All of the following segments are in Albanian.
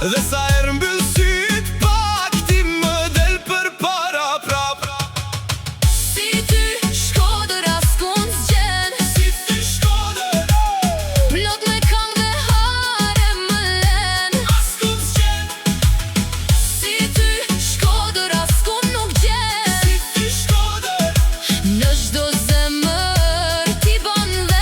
Dhe sa herë mbyll syt pak ti më del përpara prap. Si ty Shkodër askund s'gjen, Si ty Shkodër, plot me këngë dhe hare më len. askund s'gjen. Si ty Shkodër askund nuk gjen, Si ty Shkodër, në çdo zemër ti bën vend.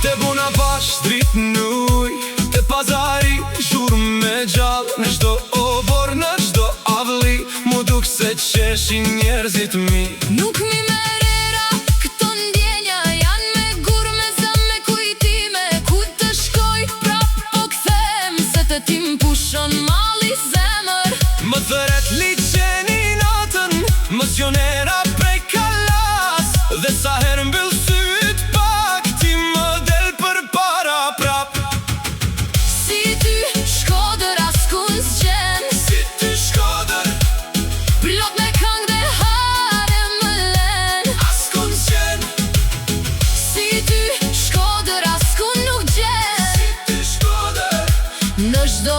te buna bash drit n'uj, te pazari zhurmë me gjallë. Në çdo obor, në çdo avli, mu duk se qeshin njerëzit mi. Nuk mi merera, këto ndjenja janë me gur, me zëm, me kujtime. Ku të shkoj prap po kthem, se të tim pushon malli zemër. Më thëret liqeni natën, më zjonera prej kalas. Dhe sa herë mbyll syt pak ti më del përpara prap. Si ty Shkodër askund s'gjen, Si ty Shkodër, plot me këngë dhe hare më len. askund s'gjen. Si ty Shkodër askund nuk gjen, Si ty Shkodër, në çdo